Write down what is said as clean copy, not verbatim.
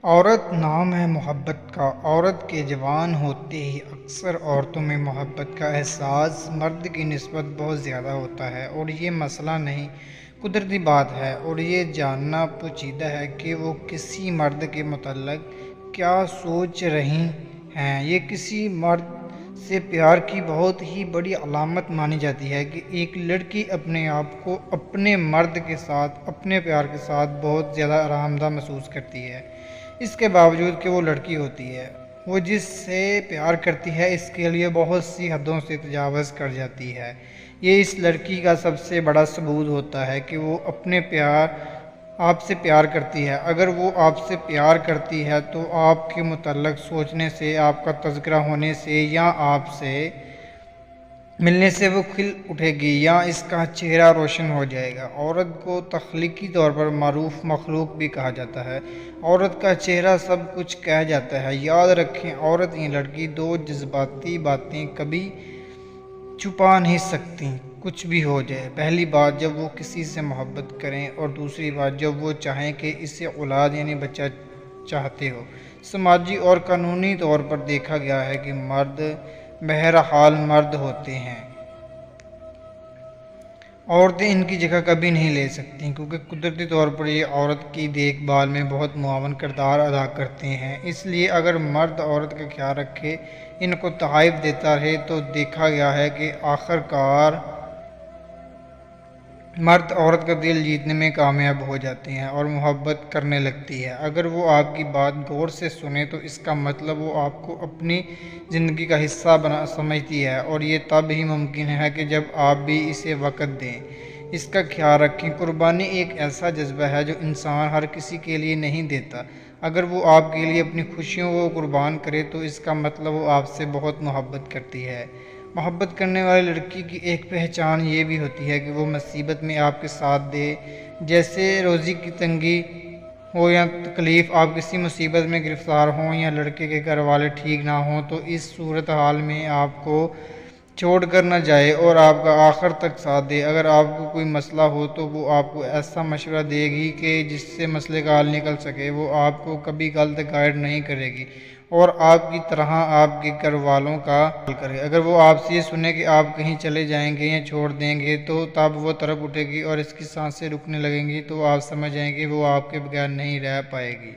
عورت نام ہے محبت کا۔ عورت کے جوان ہوتے ہی اکثر عورتوں میں محبت کا احساس مرد کی نسبت بہت زیادہ ہوتا ہے، اور یہ مسئلہ نہیں، قدرتی بات ہے، اور یہ جاننا پیچیدہ ہے کہ وہ کسی مرد کے متعلق کیا سوچ رہی ہیں۔ یہ کسی مرد سے پیار کی بہت ہی بڑی علامت مانی جاتی ہے کہ ایک لڑکی اپنے آپ کو اپنے مرد کے ساتھ، اپنے پیار کے ساتھ بہت زیادہ آرام دہ محسوس کرتی ہے، اس کے باوجود کہ وہ لڑکی ہوتی ہے۔ وہ جس سے پیار کرتی ہے اس کے لیے بہت سی حدوں سے تجاوز کر جاتی ہے۔ یہ اس لڑکی کا سب سے بڑا ثبوت ہوتا ہے کہ وہ آپ سے پیار کرتی ہے۔ اگر وہ آپ سے پیار کرتی ہے تو آپ کے متعلق سوچنے سے، آپ کا تذکرہ ہونے سے، یا آپ سے ملنے سے وہ کھل اٹھے گی، یا اس کا چہرہ روشن ہو جائے گا۔ عورت کو تخلیقی طور پر معروف مخلوق بھی کہا جاتا ہے۔ عورت کا چہرہ سب کچھ کہہ جاتا ہے۔ یاد رکھیں، عورت یا لڑکی دو جذباتی باتیں کبھی چھپا نہیں سکتی، کچھ بھی ہو جائے۔ پہلی بات جب وہ کسی سے محبت کریں، اور دوسری بات جب وہ چاہیں کہ اسے اولاد یعنی بچہ چاہتے ہو۔ سماجی اور قانونی طور پر دیکھا گیا ہے کہ مرد بہرحال مرد ہوتے ہیں۔ عورتیں ان کی جگہ کبھی نہیں لے سکتیں، کیونکہ قدرتی طور پر یہ عورت کی دیکھ بھال میں بہت معاون کردار ادا کرتے ہیں۔ اس لیے اگر مرد عورت کا خیال رکھے، ان کو تحائف دیتا رہے، تو دیکھا گیا ہے کہ آخر کار مرد عورت کا دل جیتنے میں کامیاب ہو جاتے ہیں اور محبت کرنے لگتی ہے۔ اگر وہ آپ کی بات غور سے سنے تو اس کا مطلب وہ آپ کو اپنی زندگی کا حصہ سمجھتی ہے، اور یہ تب ہی ممکن ہے کہ جب آپ بھی اسے وقت دیں۔ اس کا خیال رکھیں، قربانی ایک ایسا جذبہ ہے جو انسان ہر کسی کے لیے نہیں دیتا۔ اگر وہ آپ کے لیے اپنی خوشیوں کو قربان کرے تو اس کا مطلب وہ آپ سے بہت محبت کرتی ہے۔ محبت کرنے والی لڑکی کی ایک پہچان یہ بھی ہوتی ہے کہ وہ مصیبت میں آپ کے ساتھ دے، جیسے روزی کی تنگی ہو یا تکلیف، آپ کسی مصیبت میں گرفتار ہوں یا لڑکے کے گھر والے ٹھیک نہ ہوں، تو اس صورتحال میں آپ کو چھوڑ کر نہ جائے اور آپ کا آخر تک ساتھ دے۔ اگر آپ کو کوئی مسئلہ ہو تو وہ آپ کو ایسا مشورہ دے گی کہ جس سے مسئلے کا حل نکل سکے۔ وہ آپ کو کبھی غلط گائیڈ نہیں کرے گی، اور آپ کی طرح آپ کے گھر والوں کا حل کرے۔ اگر وہ آپ سے یہ سنے کہ آپ کہیں چلے جائیں گے یا چھوڑ دیں گے تو تب وہ تڑپ اٹھے گی اور اس کی سانسیں رکنے لگیں گی، تو آپ سمجھ جائیں کہ وہ آپ کے بغیر نہیں رہ پائے گی۔